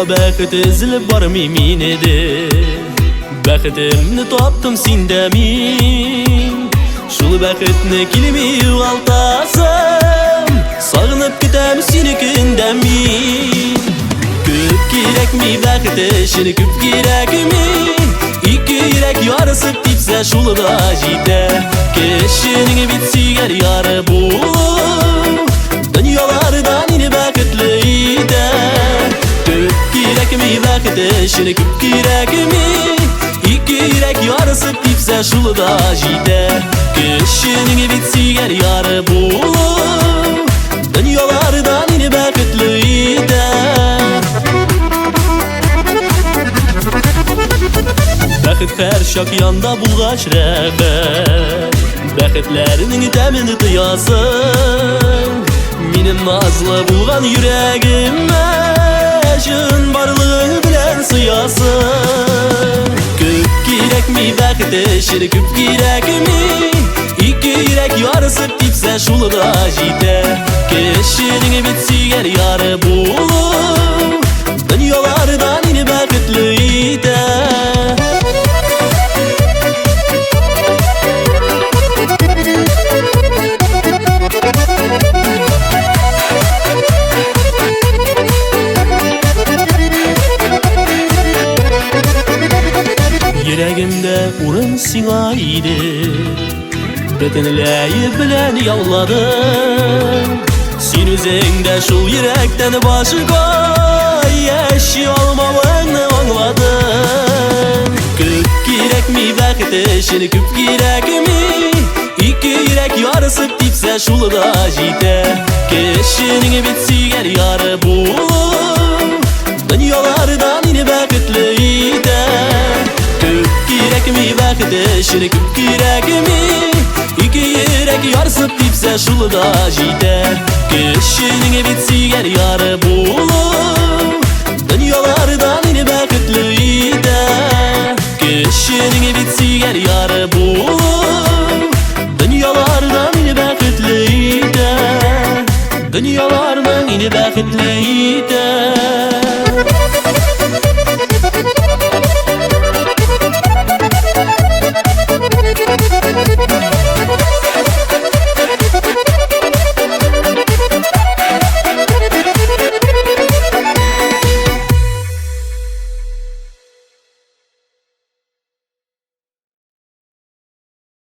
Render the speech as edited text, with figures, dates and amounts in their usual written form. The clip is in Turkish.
Bunda bəxit ezilib barmıyım yinədə Bəxitimni tapdım sində min Şul bəxitni kilimi uğaltasam Sağınıp gitem seni gündən min Küp girek mi bəxit işini küp girek mi İki yürek yarısıp dipse şulu da jide Keşinin bitsiger yarı bu Dünyalardan yine bəxitliydi Küp girek mi bəxit işini küp girek mi İki yürek yarısıp dipse şulu da jide Keşinin bitsiger yarı bu Dünyalardan yine bəxitliydi Bəxit hər şak yanda bulğaç rəğbət Bəxitlərinin dəmini duyasın Minin nazlı bulğan yüreğimə Şın barlığı bilən sıyasın Küp girek mi bəxit eşir küp girek mi İki yürek yarısı dipse şulu da jide Keşinin bitsiger yarı bulu Dünyalardan yine bəxitliydi Yüreğimde urun sina idi Bütünleyi bilen yavladım Sen üzerinde şul yürekten başka Yaşay olmamını anladım Küp girek mi bəxit işini küp girek mi İki yürek yarısı dipse şulu da jide Keşinin bitsiger yarı bu Dünyalardan yine bəxitliydi Küp girek mi bəxit işini küp girek mi İki yürek yarısı dipse şulu da jide Keşinin bitsiger yarı bu Dünyalardan yine bəxitliydi Keşinin bitsiger yarı bu Dünyalardan yine bəxitliydi Dünyalardan yine bəxitliydi